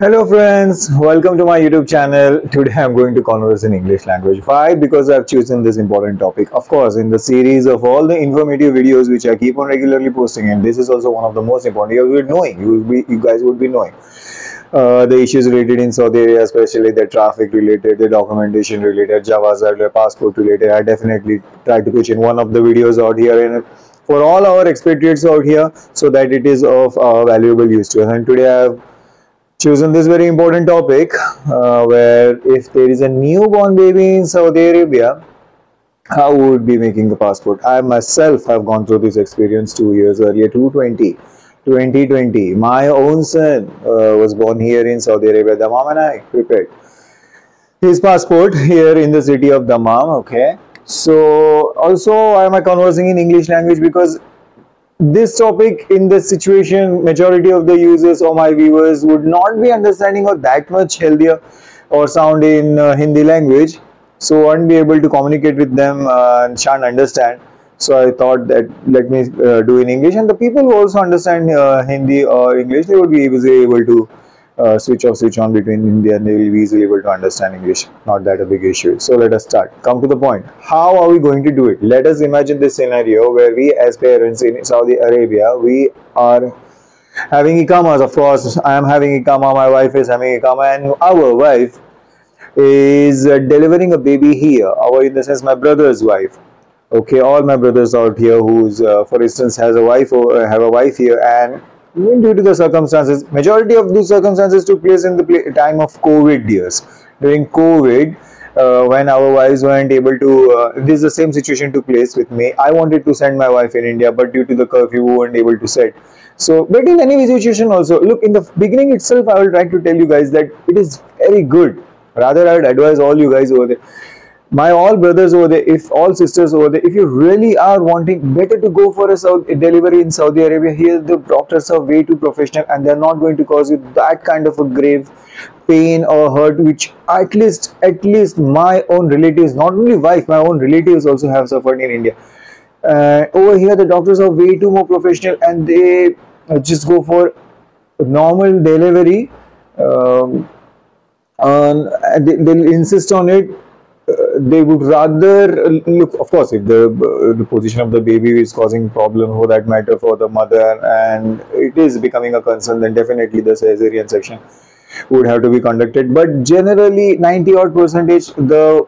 Hello friends, welcome to my YouTube channel. Today I'm going to converse in English language. Why? Because I've chosen this important topic. Of course, in the series of all the informative videos which I keep on regularly posting, and this is also one of the most important. You guys would be knowing the issues related in Saudi Arabia, especially the traffic related, the documentation related, Jawaz, passport related. I definitely try to pitch in one of the videos out here in for all our expatriates out here, so that it is of valuable use to us. And today I have chosen this very important topic where if there is a newborn baby in Saudi Arabia, how would be making a passport? I myself have gone through this experience 2 years earlier, 2020. My own son was born here in Saudi Arabia. Dammam, and I prepared his passport here in the city of Dammam. Okay, so also why am I conversing in English language? Because this topic, in this situation, majority of the users or my viewers would not be understanding or that much healthier or sound in Hindi language, so won't be able to communicate with them and shan't understand. So I thought that let me do in English, and the people who also understand Hindi or English, they would be easily able to switch off, switch on between Hindi, and they will be easily able to understand English. Not that a big issue. So let us start. Come to the point. How are we going to do it? Let us imagine this scenario where we as parents in Saudi Arabia, we are having ikamas. Of course, I am having ikama, my wife is having ikama, and our wife is delivering a baby here. In the sense, my brother's wife. Okay, all my brothers out here who's, for instance, has a wife or have a wife here, and due to the circumstances, majority of these circumstances took place in the time of COVID years. During COVID, when our wives weren't able to, this is the same situation took place with me. I wanted to send my wife in India, but due to the curfew, we weren't able to send. So, but in any situation also, look, in the beginning itself, I will try to tell you guys that it is very good. Rather, I would advise all you guys over there, my all brothers over there, if all sisters over there, if you really are wanting, better to go for a delivery in Saudi Arabia. Here the doctors are way too professional, and they're not going to cause you that kind of a grave pain or hurt, which at least my own relatives, not only wife, my own relatives also have suffered in India. Over here the doctors are way too more professional, and they just go for normal delivery, and they'll insist on it. They would rather look, of course, if the position of the baby is causing problem for that matter for the mother, and it is becoming a concern, then definitely the cesarean section would have to be conducted. But generally 90 odd percentage, the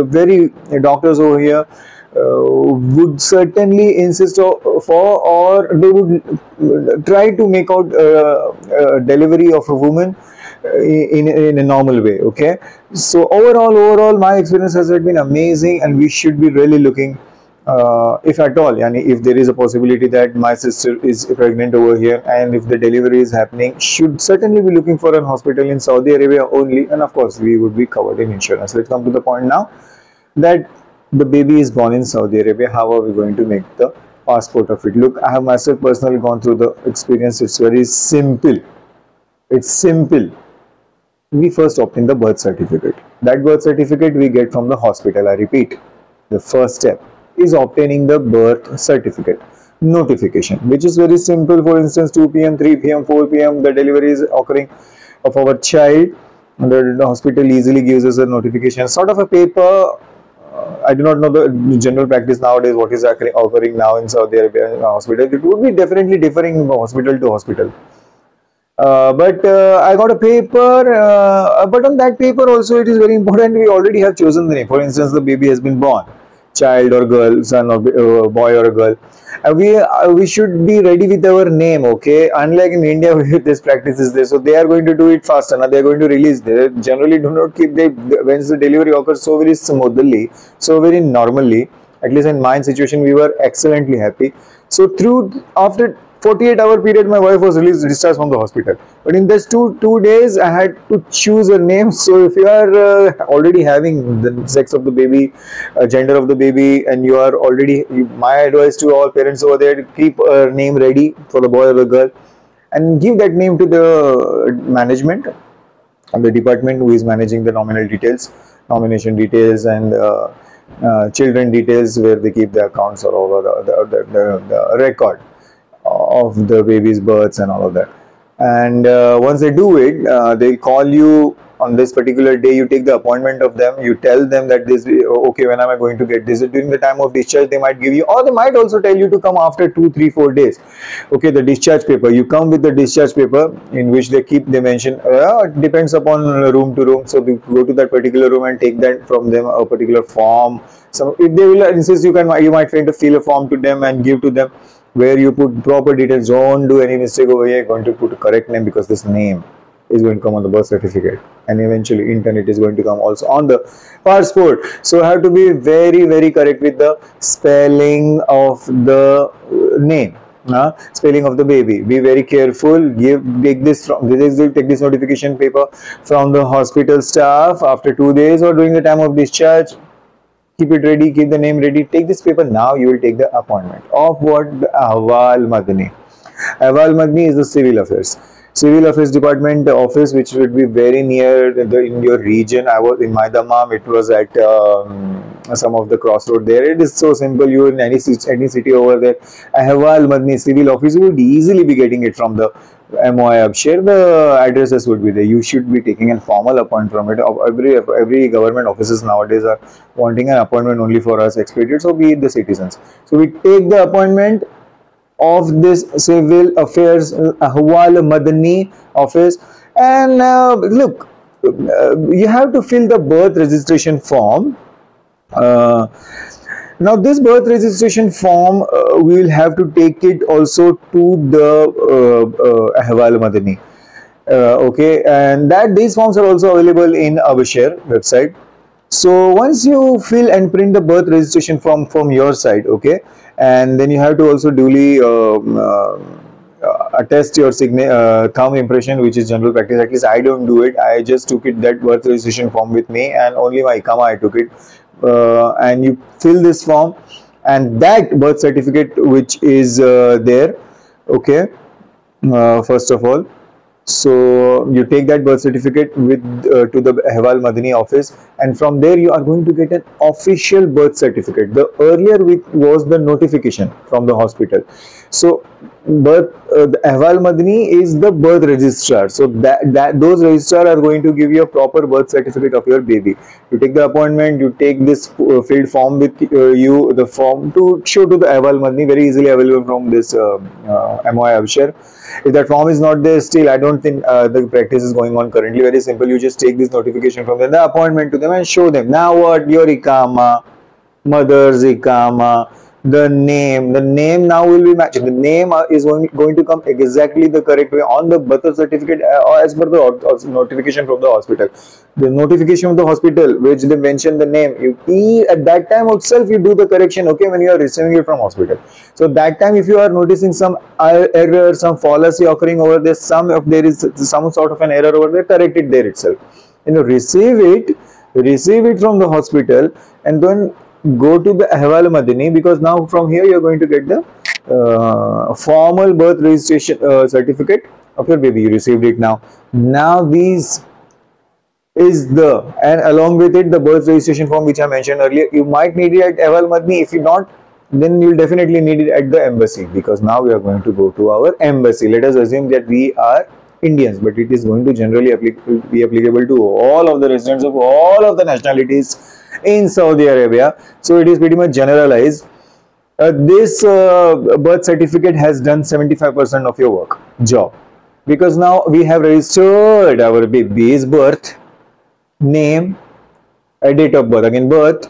very doctors over here would certainly insist for, or they would try to make out delivery of a woman in a normal way. Okay, so overall my experience has been amazing, and we should be really looking, if at all, if there is a possibility that my sister is pregnant over here, and if the delivery is happening, should certainly be looking for an hospital in Saudi Arabia only, and of course we would be covered in insurance. Let's come to the point now that the baby is born in Saudi Arabia. How are we going to make the passport of it? Look, I have myself personally gone through the experience. It's very simple. It's simple. We first obtain the birth certificate. That birth certificate we get from the hospital. I repeat, the first step is obtaining the birth certificate. Notification, which is very simple. For instance, 2 p.m., 3 p.m., 4 p.m. the delivery is occurring of our child. The hospital easily gives us a notification, sort of a paper. I do not know the general practice nowadays, what is occurring now in Saudi Arabia hospital. It would be definitely differing from hospital to hospital. But I got a paper, but on that paper also it is very important we already have chosen the name. For instance, the baby has been born, child or girl, son or boy or a girl, and we should be ready with our name. Okay, unlike in India where this practice is there, so they are going to do it faster. Now they are going to release. They generally do not keep when the delivery occurs so very smoothly, so very normally. At least in my situation, we were excellently happy. So after 48-hour period, my wife was discharged from the hospital. But in this two days, I had to choose a name. So if you are already having the sex of the baby, gender of the baby, and you are already, my advice to all parents over there, keep a name ready for the boy or the girl, and give that name to the management and the department who is managing the nomination details, and children details, where they keep the accounts or all the record of the baby's births and all of that. And once they do it, they'll call you on this particular day. You take the appointment of them, you tell them that this, okay, when am I going to get this? During the time of discharge they might give you, or they might also tell you to come after 2, 3, 4 days. Okay, the discharge paper, you come with the discharge paper in which they mention, it depends upon room to room, so you go to that particular room and take that from them, a particular form. So if they will insist, you might find to fill a form to them and give to them, where you put proper details. Don't do any mistake over here. You're going to put a correct name, because this name is going to come on the birth certificate, and eventually in turn it is going to come also on the passport. So have to be very, very correct with the spelling of the name, spelling of the baby. Be very careful. Take this notification paper from the hospital staff after 2 days or during the time of discharge. Keep it ready, keep the name ready. Take this paper. Now you will take the appointment of what? The Ahwal Madani. Ahwal Madani is the civil affairs. Civil affairs department office, which would be very near in your region. I was in my Dammam. It was at some of the crossroad there. It is so simple. You in any city over there, Ahwal Madani civil office, you would easily be getting it from the MOI Upshare. The addresses would be there. You should be taking a formal appointment from it. Every government offices nowadays are wanting an appointment only for us expatriates, so be it the citizens. So we take the appointment of this civil affairs Ahwal Madani office, and look, you have to fill the birth registration form. Now this birth registration form, we will have to take it also to the Ahwal Madani. Okay, and these forms are also available in Abshare website. So once you fill and print the birth registration form from your side, okay, and then you have to also duly attest your thumb impression, which is general practice. At least I don't do it. I just took that birth registration form with me, and only my Ikama I took it. And you fill this form, and that birth certificate which is there, okay, first of all, so you take that birth certificate with to the Ahwal Madani office, and from there you are going to get an official birth certificate. The earlier was the notification from the hospital. So the Ahwal Madani is the birth registrar. So those registrar are going to give you a proper birth certificate of your baby. You take the appointment, you take this filled form with you, the form to show to the Ahwal Madani, very easily available from this MOI Abshare. If that form is not there, still I don't think the practice is going on currently. Very simple. You just take this notification from them, the appointment to them, and show them. Now what? Your Ikama, mother's Ikama, the name now will be matching. The name is going to come exactly the correct way on the birth certificate as per the notification from the hospital. The notification of the hospital, which they mention the name, at that time itself you do the correction, okay, when you are receiving it from hospital. So that time if you are noticing some error, some fallacy occurring over there, there is some sort of an error over there, correct it there itself. Receive it from the hospital, and then go to the Ahwal Madani, because now from here you are going to get the formal birth registration certificate of your baby. You received it now. Now these is and along with it the birth registration form which I mentioned earlier. You might need it at Ahwal Madani. If you not, then you will definitely need it at the embassy, because now we are going to go to our embassy. Let us assume that we are Indians, but it is going to generally be applicable to all of the residents of all of the nationalities in Saudi Arabia. So it is pretty much generalized. This birth certificate has done 75% of your job, because now we have registered our baby's birth, name, a date of birth, again birth,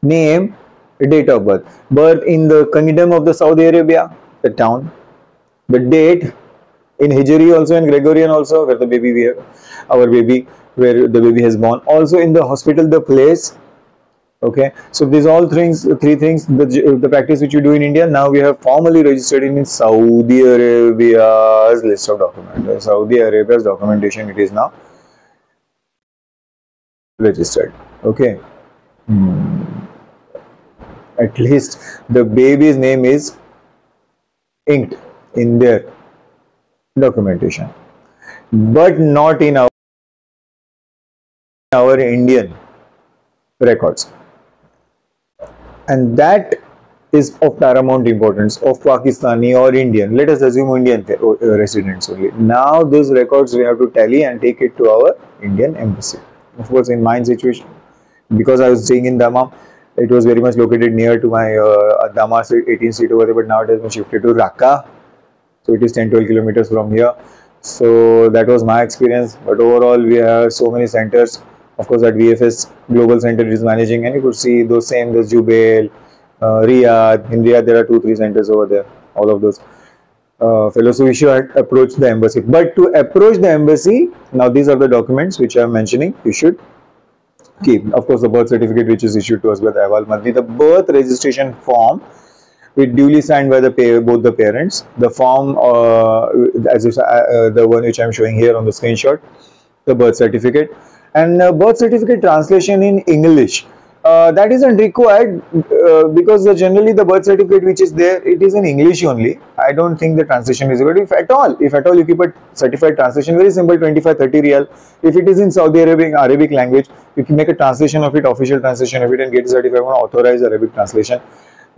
name, a date of birth, birth in the Kingdom of the Saudi Arabia, the town, the date, in Hijri also and Gregorian also, where the baby where the baby has born, also in the hospital, the place. Okay, so these all three things, the practice which you do in India, now we have formally registered in Saudi Arabia's list of documents. Saudi Arabia's documentation, it is now registered. Okay, at least the baby's name is inked in their documentation, but not in our Indian records. And that is of paramount importance of Pakistani or Indian. Let us assume Indian residents only. Now these records we have to tally and take it to our Indian embassy. Of course, in my situation, because I was staying in Dammam, it was very much located near to my Dammam 18th street over there, but now it has been shifted to Raqqa. So it is 10-12 kilometers from here. So that was my experience. But overall, we have so many centers. Of course, that VFS Global Center is managing, and you could see those same, there's Jubail, Riyadh. In Riyadh, there are 2-3 centers over there. All of those fellows. So we should approach the embassy. But to approach the embassy, now these are the documents which I am mentioning. You should keep. Of course, the birth certificate which is issued to us by the Ahwal Madni, the birth registration form, it duly signed by both the parents. The form, the one which I am showing here on the screenshot, the birth certificate, and birth certificate translation in English. That isn't required because generally the birth certificate which is there, it is in English only. I don't think the translation is good. If at all you keep a certified translation, very simple, 25-30 riyal. If it is in Saudi Arabic language, you can make a translation of it, official translation of it, and get a certificate on authorized Arabic translation.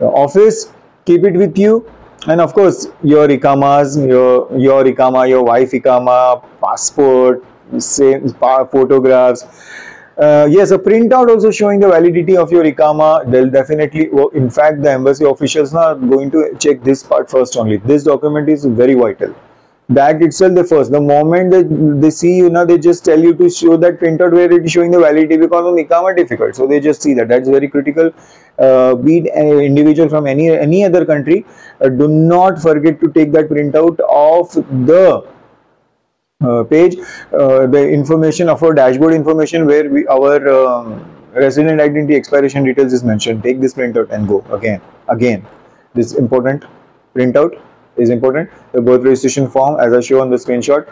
Office, keep it with you, and of course your ikamas, your ikama, your wife ikama, passport, same photographs. Yes, a printout also showing the validity of your ikama. They'll definitely, in fact, the embassy officials are going to check this part first only. This document is very vital. That itself, the moment that they see you, now they just tell you to show that printout where it is showing the validity, because of ikama difficult. So they just see that. That's very critical. Be it an individual from any other country, do not forget to take that printout of the page, the information of our dashboard information where our resident identity expiration details is mentioned. Take this printout and go again. This important printout is important. The birth registration form, as I show on the screenshot,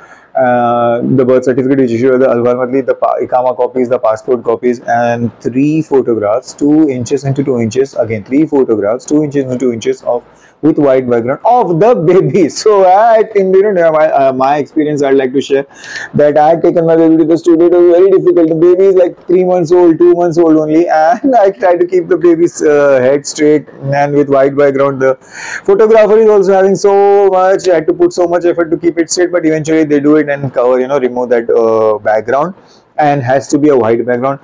the birth certificate which issued by the Ahwal Madni, the ikama copies, the passport copies, and 3 photographs, 2 inches into 2 inches. Again, 3 photographs, 2 inches into 2 inches of with white background of the baby. So my experience, I'd like to share that I had taken my baby to the studio. It was very difficult. The baby is like 3 months old, 2 months old only, and I tried to keep the baby's head straight and with white background. The photographer is also having so much, I had to put so much effort to keep it straight, but eventually they do it and cover, remove that background, and has to be a white background,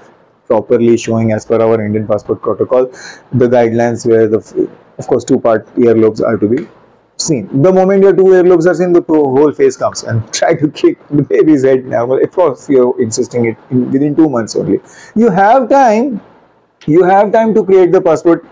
properly showing as per our Indian passport protocol, the guidelines where of course 2-part earlobes are to be seen. The moment your 2 earlobes are seen, the whole face comes, and try to keep the baby's head normal. Of course, you're insisting it within 2 months only. You have time to create the passport.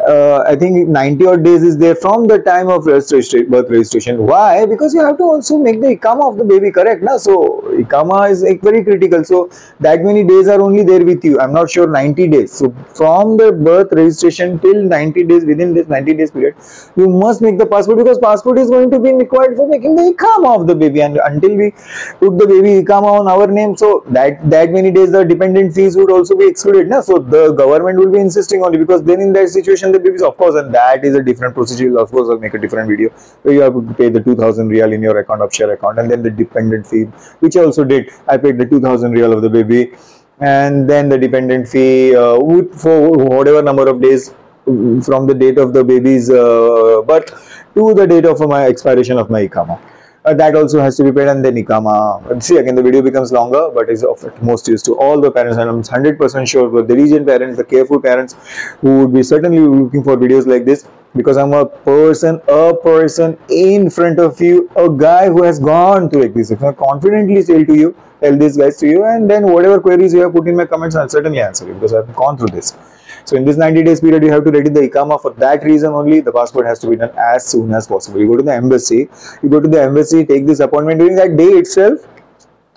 I think 90 odd days is there from the time of birth registration. Why? Because you have to also make the ikama of the baby correct. So ikama is very critical. So that many days are only there with you. I'm not sure, 90 days. So from the birth registration till 90 days, within this 90 days period, you must make the passport, because passport is going to be required for making the ikama of the baby. And until we put the baby ikama on our name, so that many days the dependent fees would also be excluded. So the government will be insisting only, because then in that situation the babies, of course, and that is a different procedure. Of course, I'll make a different video where you have to pay the 2000 riyal in your account of share account, and then the dependent fee, which I also did. I paid the 2000 riyal of the baby, and then the dependent fee for whatever number of days from the date of the baby's birth to the date of my expiration of my ikama. That also has to be paid, and then ikama. See, again the video becomes longer, but is of most use to all the parents, and I'm 100% sure for the diligent parents, the careful parents, who would be certainly looking for videos like this, because I'm a person in front of you, a guy who has gone through this. If I confidently tell these guys to you, and then whatever queries you have put in my comments, I'll certainly answer you, because I've gone through this. So in this 90 days period, you have to ready the ikama. For that reason only, the passport has to be done as soon as possible. You go to the embassy, take this appointment during that day itself.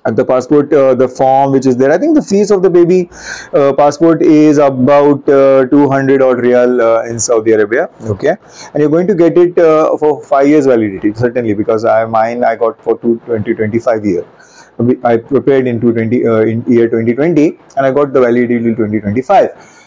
At the passport, the form which is there, I think the fees of the baby passport is about 200 odd riyal in Saudi Arabia. Okay, and you're going to get it for 5 years validity, certainly, because I got for 2025 year. I prepared in year 2020, and I got the validity till 2025.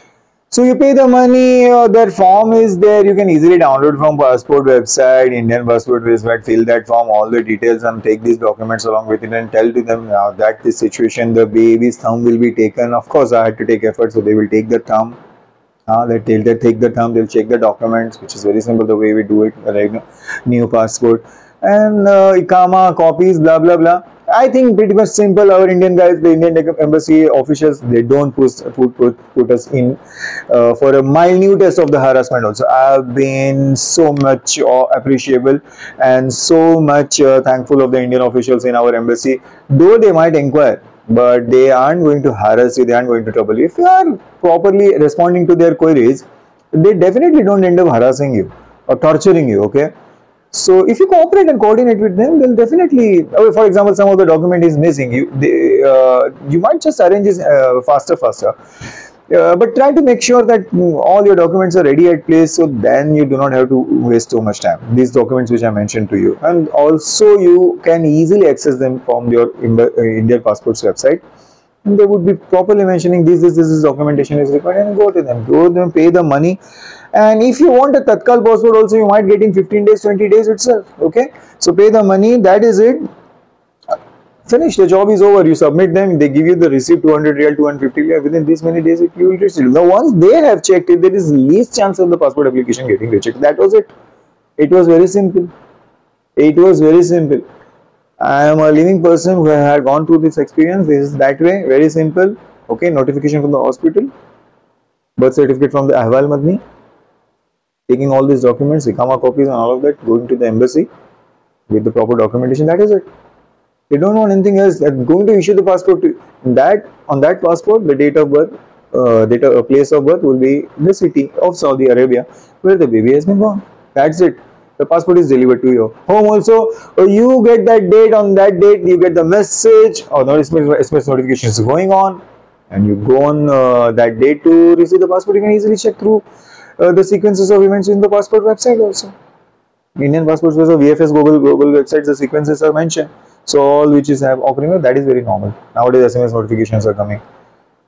So you pay the money, that form is there, you can easily download from passport website, Indian passport website, fill that form, all the details, and take these documents along with it, and tell to them now that this situation, the baby's thumb will be taken. Of course, I had to take effort, so they will take the thumb, They'll take the term, they'll check the documents, which is very simple the way we do it, like new passport and IKAMA copies, blah blah blah. I think pretty much simple. Our Indian guys, the Indian embassy officials, they don't put us in for a minutest of the harassment. Also, I've been so much appreciable and so much thankful of the Indian officials in our embassy. Though they might inquire, but they aren't going to harass you, they aren't going to trouble you. If you are properly responding to their queries, they definitely don't end up harassing you or torturing you, okay? So if you cooperate and coordinate with them, they'll definitely, for example, some of the document is missing, you might just arrange it faster. But try to make sure that all your documents are ready at place, so then you do not have to waste so much time. These documents which I mentioned to you, and also you can easily access them from your Indian passports website. And they would be properly mentioning this documentation is required, and go to them, pay the money. And if you want a Tatkal passport also, you might get in 15 days, 20 days itself, okay? So pay the money, that is it. Finish, the job is over. You submit them, they give you the receipt, 200 real, 250 real. Within this many days, you will receive. Now, once they have checked it, there is least chance of the passport application getting rejected. That was it. It was very simple. It was very simple. I am a living person who had gone through this experience. This is that way, very simple. Okay, notification from the hospital, birth certificate from the Ahwal Madni, taking all these documents, IKAMA copies and all of that, going to the embassy with the proper documentation. That is it. They don't want anything else. They're going to issue the passport to that. On that passport, the date of birth, place of birth will be the city of Saudi Arabia where the baby has been born. That's it. The passport is delivered to your home also. You get that date. On that date, you get the message or the SMS notification is going on, and you go on that date to receive the passport. You can easily check through the sequences of events in the passport website also. Indian passports website, VFS global websites, the sequences are mentioned. So all which is occurring, that is very normal. Nowadays SMS notifications are coming,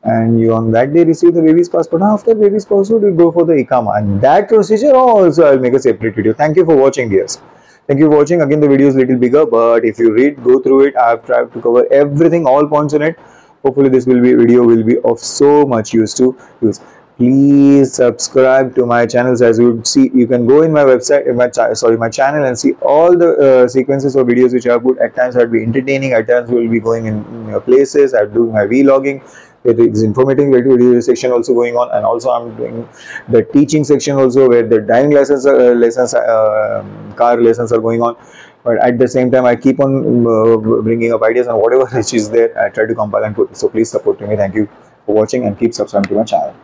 and you on that day receive the baby's passport. After baby's passport, you go for the IKAMA, and that procedure also I'll make a separate video. Thank you for watching, dears. Thank you for watching. Again, the video is little bigger, but if you go through it, I've tried to cover everything, all points on it. Hopefully, this video will be of so much use to use. Please subscribe to my channels. As you would see, you can go in my website, my channel, and see all the sequences of videos which I have put. At times I'll be entertaining, at times we'll be going in places. I'm doing my vlogging. There is informative video section also going on, and also I'm doing the teaching section also, where the driving lessons, car lessons are going on. But at the same time, I keep on bringing up ideas and whatever which is there, I try to compile and put. So please support me. Thank you for watching and keep subscribing to my channel.